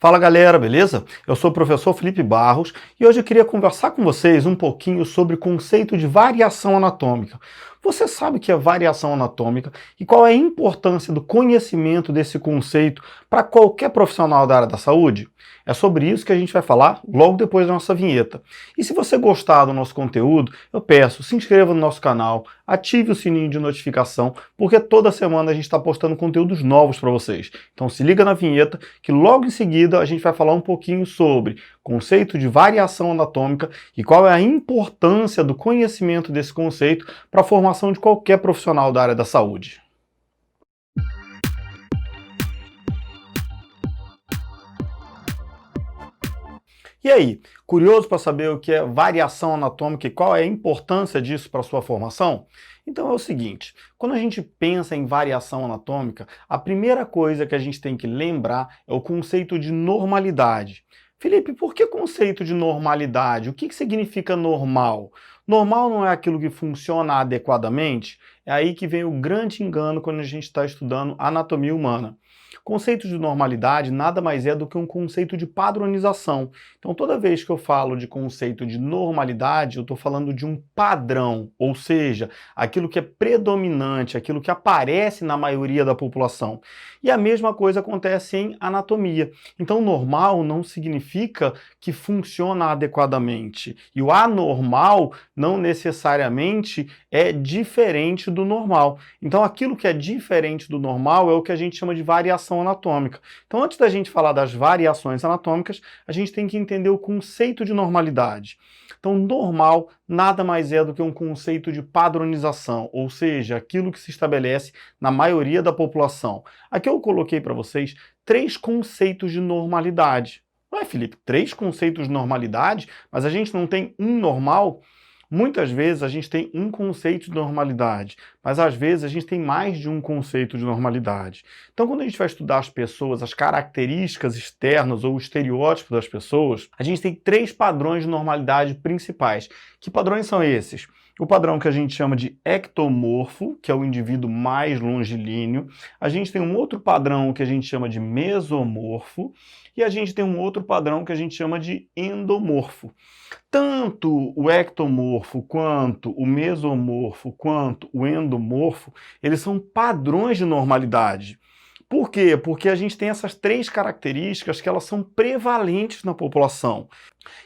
Fala galera, beleza? Eu sou o professor Felipe Barros e hoje eu queria conversar com vocês um pouquinho sobre o conceito de variação anatômica. Você sabe o que é variação anatômica e qual é a importância do conhecimento desse conceito para qualquer profissional da área da saúde? É sobre isso que a gente vai falar logo depois da nossa vinheta. E se você gostar do nosso conteúdo, eu peço, se inscreva no nosso canal, ative o sininho de notificação, porque toda semana a gente está postando conteúdos novos para vocês. Então se liga na vinheta que logo em seguida a gente vai falar um pouquinho sobre conceito de variação anatômica e qual é a importância do conhecimento desse conceito para a formação de qualquer profissional da área da saúde. E aí, curioso para saber o que é variação anatômica e qual é a importância disso para a sua formação? Então é o seguinte, quando a gente pensa em variação anatômica, a primeira coisa que a gente tem que lembrar é o conceito de normalidade. Felipe, por que conceito de normalidade? O que significa normal? Normal não é aquilo que funciona adequadamente? É aí que vem o grande engano quando a gente está estudando anatomia humana. Conceito de normalidade nada mais é do que um conceito de padronização. Então, toda vez que eu falo de conceito de normalidade, eu estou falando de um padrão, ou seja, aquilo que é predominante, aquilo que aparece na maioria da população. E a mesma coisa acontece em anatomia. Então, normal não significa que funciona adequadamente. E o anormal não necessariamente é diferente do normal. Então, aquilo que é diferente do normal é o que a gente chama de variação anatômica. Então, antes da gente falar das variações anatômicas, a gente tem que entender o conceito de normalidade. Então, normal nada mais é do que um conceito de padronização, ou seja, aquilo que se estabelece na maioria da população. Aqui eu coloquei para vocês 3 conceitos de normalidade. Ué, Felipe, 3 conceitos de normalidade, mas a gente não tem um normal? Muitas vezes a gente tem um conceito de normalidade, mas às vezes a gente tem mais de um conceito de normalidade. Então, quando a gente vai estudar as pessoas, as características externas ou o estereótipo das pessoas, a gente tem 3 padrões de normalidade principais. Que padrões são esses? O padrão que a gente chama de ectomorfo, que é o indivíduo mais longilíneo. A gente tem um outro padrão que a gente chama de mesomorfo. E a gente tem um outro padrão que a gente chama de endomorfo. Tanto o ectomorfo, quanto o mesomorfo, quanto o endomorfo, eles são padrões de normalidade. Por quê? Porque a gente tem essas 3 características que elas são prevalentes na população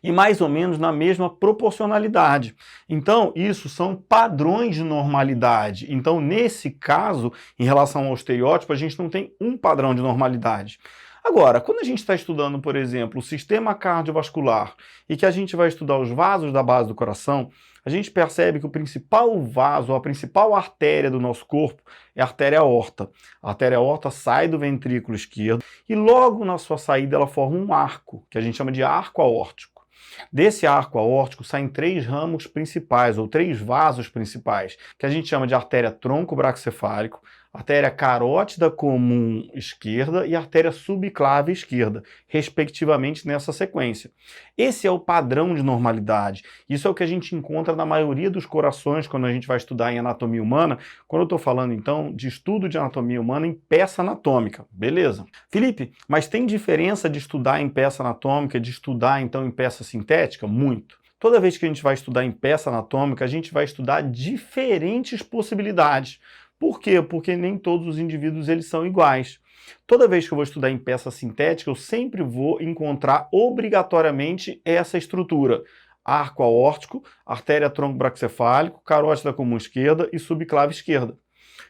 e mais ou menos na mesma proporcionalidade. Então, isso são padrões de normalidade. Então, nesse caso, em relação ao estereótipo, a gente não tem um padrão de normalidade. Agora, quando a gente está estudando, por exemplo, o sistema cardiovascular e que a gente vai estudar os vasos da base do coração, a gente percebe que o principal vaso, a principal artéria do nosso corpo é a artéria aorta. A artéria aorta sai do ventrículo esquerdo e logo na sua saída ela forma um arco, que a gente chama de arco aórtico. Desse arco aórtico saem 3 ramos principais, ou 3 vasos principais, que a gente chama de artéria tronco-braxcefálico, artéria carótida comum esquerda e artéria subclave esquerda, respectivamente nessa sequência. Esse é o padrão de normalidade. Isso é o que a gente encontra na maioria dos corações quando a gente vai estudar em anatomia humana, quando eu estou falando então de estudo de anatomia humana em peça anatômica. Beleza. Felipe, mas tem diferença de estudar em peça anatômica, de estudar então em peça sintética? Muito. Toda vez que a gente vai estudar em peça anatômica, a gente vai estudar diferentes possibilidades. Por quê? Porque nem todos os indivíduos eles são iguais. Toda vez que eu vou estudar em peça sintética, eu sempre vou encontrar obrigatoriamente essa estrutura. Arco aórtico, artéria tronco-braxcefálico, carótida comum esquerda e subclave esquerda.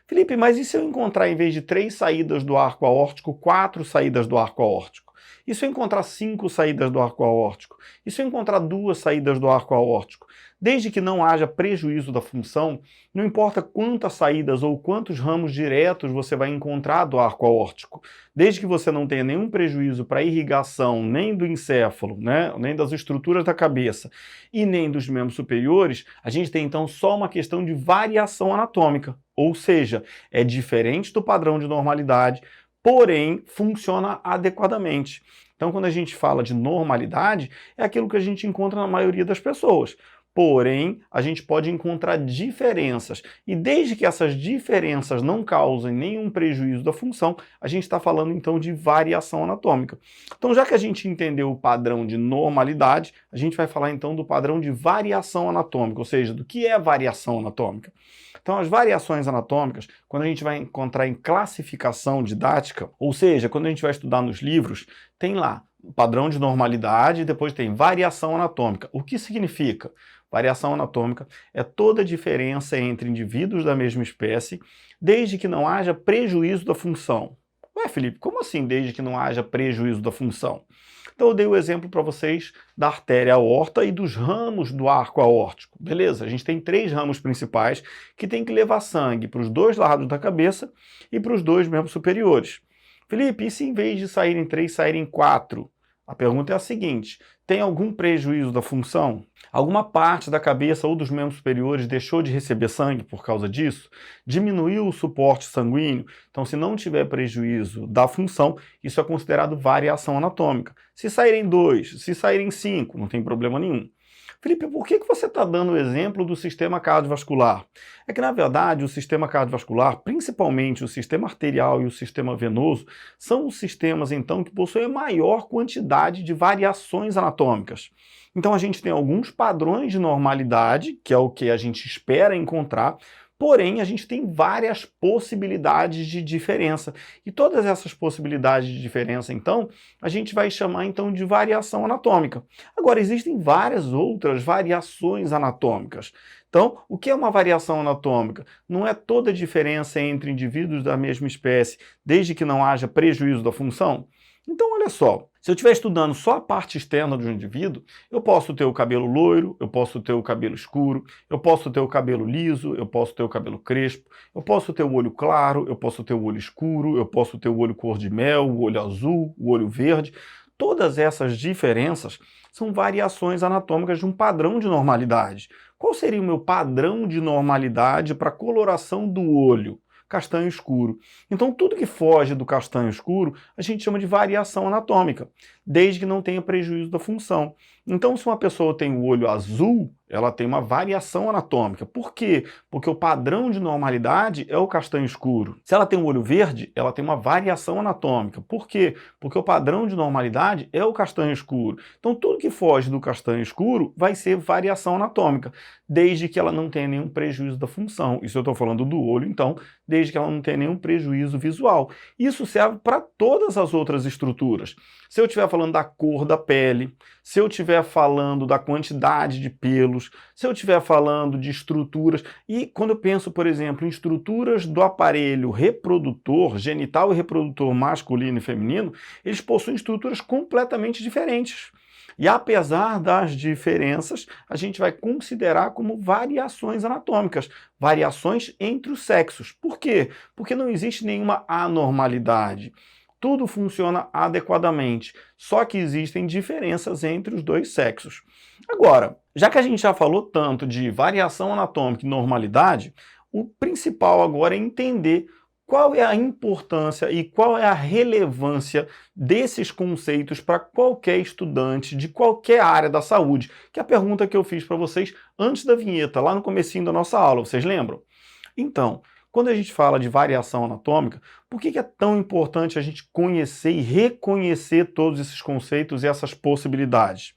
Felipe, mas e se eu encontrar, em vez de 3 saídas do arco aórtico, 4 saídas do arco aórtico? E se eu encontrar 5 saídas do arco aórtico? E se eu encontrar 2 saídas do arco aórtico? Desde que não haja prejuízo da função, não importa quantas saídas ou quantos ramos diretos você vai encontrar do arco aórtico, desde que você não tenha nenhum prejuízo para a irrigação nem do encéfalo, né, nem das estruturas da cabeça e nem dos membros superiores, a gente tem então só uma questão de variação anatômica, ou seja, é diferente do padrão de normalidade, porém funciona adequadamente. Então, quando a gente fala de normalidade, é aquilo que a gente encontra na maioria das pessoas. Porém, a gente pode encontrar diferenças. E desde que essas diferenças não causem nenhum prejuízo da função, a gente está falando então de variação anatômica. Então, já que a gente entendeu o padrão de normalidade, a gente vai falar então do padrão de variação anatômica, ou seja, do que é variação anatômica. Então, as variações anatômicas, quando a gente vai encontrar em classificação didática, ou seja, quando a gente vai estudar nos livros, tem lá o padrão de normalidade e depois tem variação anatômica. O que significa? Variação anatômica é toda diferença entre indivíduos da mesma espécie, desde que não haja prejuízo da função. Ué, Felipe, como assim desde que não haja prejuízo da função? Então eu dei o exemplo para vocês da artéria aorta e dos ramos do arco aórtico. Beleza, a gente tem 3 ramos principais que tem que levar sangue para os 2 lados da cabeça e para os 2 membros superiores. Felipe, e se em vez de saírem 3, saírem 4? A pergunta é a seguinte: tem algum prejuízo da função? Alguma parte da cabeça ou dos membros superiores deixou de receber sangue por causa disso? Diminuiu o suporte sanguíneo? Então, se não tiver prejuízo da função, isso é considerado variação anatômica. Se saírem 2, se saírem 5, não tem problema nenhum. Felipe, por que você está dando o exemplo do sistema cardiovascular? É que, na verdade, o sistema cardiovascular, principalmente o sistema arterial e o sistema venoso, são os sistemas, então, que possuem a maior quantidade de variações anatômicas. Então, a gente tem alguns padrões de normalidade, que é o que a gente espera encontrar, porém, a gente tem várias possibilidades de diferença. E todas essas possibilidades de diferença, então, a gente vai chamar então de variação anatômica. Agora, existem várias outras variações anatômicas. Então, o que é uma variação anatômica? Não é toda diferença entre indivíduos da mesma espécie, desde que não haja prejuízo da função? Então, olha só, se eu estiver estudando só a parte externa do indivíduo, eu posso ter o cabelo loiro, eu posso ter o cabelo escuro, eu posso ter o cabelo liso, eu posso ter o cabelo crespo, eu posso ter o olho claro, eu posso ter o olho escuro, eu posso ter o olho cor de mel, o olho azul, o olho verde. Todas essas diferenças são variações anatômicas de um padrão de normalidade. Qual seria o meu padrão de normalidade para a coloração do olho? Castanho escuro. Então, tudo que foge do castanho escuro, a gente chama de variação anatômica, desde que não tenha prejuízo da função. Então, se uma pessoa tem o olho azul, ela tem uma variação anatômica. Por quê? Porque o padrão de normalidade é o castanho escuro. Se ela tem o olho verde, ela tem uma variação anatômica. Por quê? Porque o padrão de normalidade é o castanho escuro. Então, tudo que foge do castanho escuro vai ser variação anatômica, desde que ela não tenha nenhum prejuízo da função. Isso eu estou falando do olho, então, desde que ela não tenha nenhum prejuízo visual. Isso serve para todas as outras estruturas. Se eu estiver falando da cor da pele, se eu estiver falando da quantidade de pelos, se eu estiver falando de estruturas, e quando eu penso, por exemplo, em estruturas do aparelho reprodutor, genital e reprodutor masculino e feminino, eles possuem estruturas completamente diferentes. E apesar das diferenças, a gente vai considerar como variações anatômicas, variações entre os sexos. Por quê? Porque não existe nenhuma anormalidade. Tudo funciona adequadamente, só que existem diferenças entre os 2 sexos. Agora, já que a gente já falou tanto de variação anatômica e normalidade, o principal agora é entender qual é a importância e qual é a relevância desses conceitos para qualquer estudante de qualquer área da saúde, que é a pergunta que eu fiz para vocês antes da vinheta, lá no comecinho da nossa aula, vocês lembram? Então, quando a gente fala de variação anatômica, por que é tão importante a gente conhecer e reconhecer todos esses conceitos e essas possibilidades?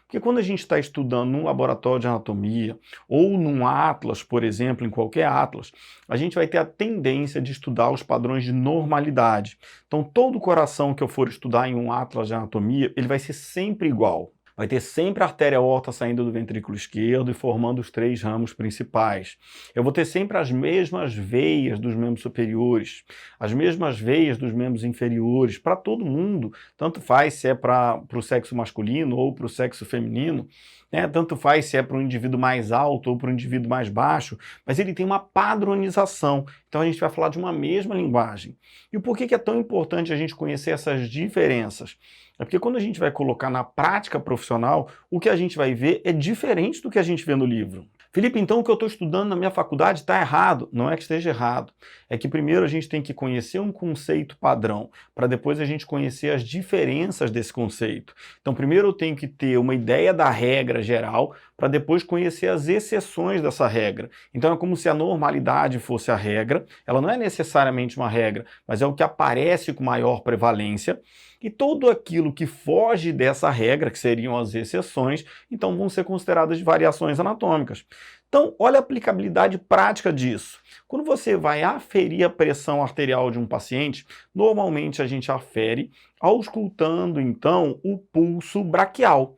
Porque quando a gente está estudando num laboratório de anatomia ou num atlas, por exemplo, em qualquer atlas, a gente vai ter a tendência de estudar os padrões de normalidade. Então, todo coração que eu for estudar em um atlas de anatomia, ele vai ser sempre igual. Vai ter sempre a artéria aorta saindo do ventrículo esquerdo e formando os 3 ramos principais. Eu vou ter sempre as mesmas veias dos membros superiores, as mesmas veias dos membros inferiores, para todo mundo. Tanto faz se é para o sexo masculino ou para o sexo feminino, né? Tanto faz se é para um indivíduo mais alto ou para um indivíduo mais baixo, mas ele tem uma padronização. Então a gente vai falar de uma mesma linguagem. E por que é tão importante a gente conhecer essas diferenças? É porque quando a gente vai colocar na prática profissional, o que a gente vai ver é diferente do que a gente vê no livro. Felipe, então o que eu estou estudando na minha faculdade está errado. Não é que esteja errado. É que primeiro a gente tem que conhecer um conceito padrão, para depois a gente conhecer as diferenças desse conceito. Então primeiro eu tenho que ter uma ideia da regra geral, para depois conhecer as exceções dessa regra. Então é como se a normalidade fosse a regra. Ela não é necessariamente uma regra, mas é o que aparece com maior prevalência. E tudo aquilo que foge dessa regra, que seriam as exceções, então vão ser consideradas variações anatômicas. Então, olha a aplicabilidade prática disso. Quando você vai aferir a pressão arterial de um paciente, normalmente a gente afere auscultando, então, o pulso braquial.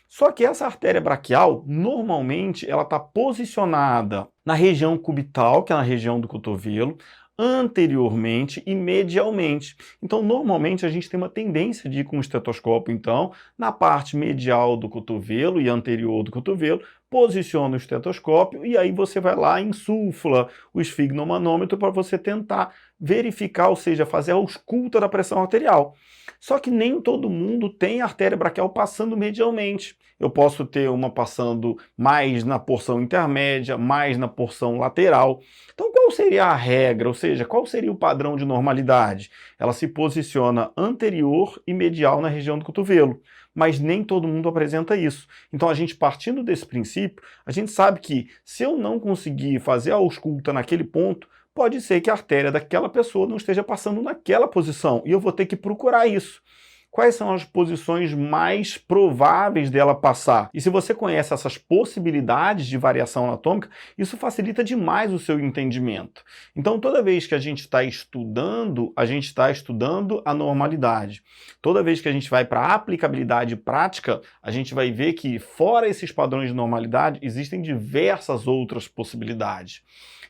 Só que essa artéria braquial, normalmente, ela está posicionada na região cubital, que é na região do cotovelo, anteriormente e medialmente. Então, normalmente, a gente tem uma tendência de ir com o estetoscópio, então, na parte medial do cotovelo e anterior do cotovelo, posiciona o estetoscópio e aí você vai lá e insufla o esfigmomanômetro para você tentar verificar, ou seja, fazer a ausculta da pressão arterial. Só que nem todo mundo tem artéria braquial passando medialmente. Eu posso ter uma passando mais na porção intermédia, mais na porção lateral. Então, qual seria a regra? Ou seja, qual seria o padrão de normalidade? Ela se posiciona anterior e medial na região do cotovelo, mas nem todo mundo apresenta isso. Então, a gente partindo desse princípio, a gente sabe que se eu não conseguir fazer a ausculta naquele ponto, pode ser que a artéria daquela pessoa não esteja passando naquela posição e eu vou ter que procurar isso. Quais são as posições mais prováveis dela passar? E se você conhece essas possibilidades de variação anatômica, isso facilita demais o seu entendimento. Então, toda vez que a gente está estudando a normalidade. Toda vez que a gente vai para a aplicabilidade prática, a gente vai ver que, fora esses padrões de normalidade, existem diversas outras possibilidades.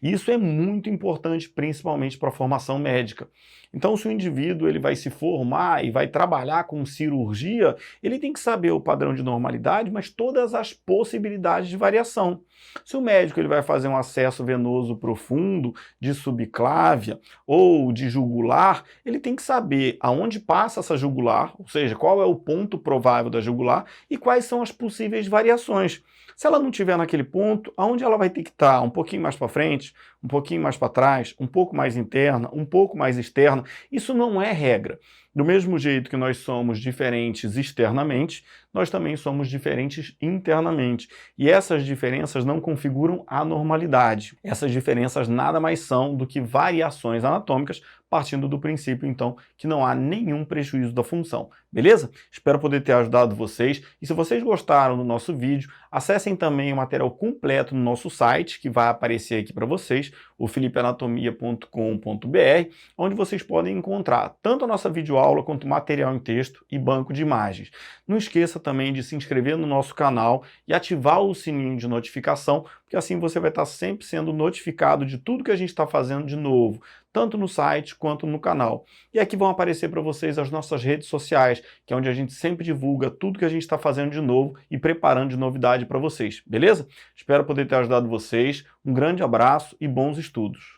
Isso é muito importante, principalmente para a formação médica. Então, se o indivíduo ele vai se formar e vai trabalhar com cirurgia, ele tem que saber o padrão de normalidade, mas todas as possibilidades de variação. Se o médico ele vai fazer um acesso venoso profundo de subclávia ou de jugular, ele tem que saber aonde passa essa jugular, ou seja, qual é o ponto provável da jugular e quais são as possíveis variações. Se ela não estiver naquele ponto, aonde ela vai ter que estar? Um pouquinho mais para frente, um pouquinho mais para trás, um pouco mais interna, um pouco mais externa. Isso não é regra. Do mesmo jeito que nós somos diferentes externamente, nós também somos diferentes internamente. E essas diferenças não configuram a normalidade. Essas diferenças nada mais são do que variações anatômicas, partindo do princípio, então, que não há nenhum prejuízo da função. Beleza? Espero poder ter ajudado vocês. E se vocês gostaram do nosso vídeo, acessem também o material completo no nosso site, que vai aparecer aqui para vocês, o felipeanatomia.com.br, onde vocês podem encontrar tanto a nossa videoaula quanto material em texto e banco de imagens. Não esqueça também de se inscrever no nosso canal e ativar o sininho de notificação, porque assim você vai estar sempre sendo notificado de tudo que a gente está fazendo de novo, tanto no site quanto no canal. E aqui vão aparecer para vocês as nossas redes sociais, que é onde a gente sempre divulga tudo que a gente está fazendo de novo e preparando de novidade para vocês, beleza? Espero poder ter ajudado vocês. Um grande abraço e bons estudos!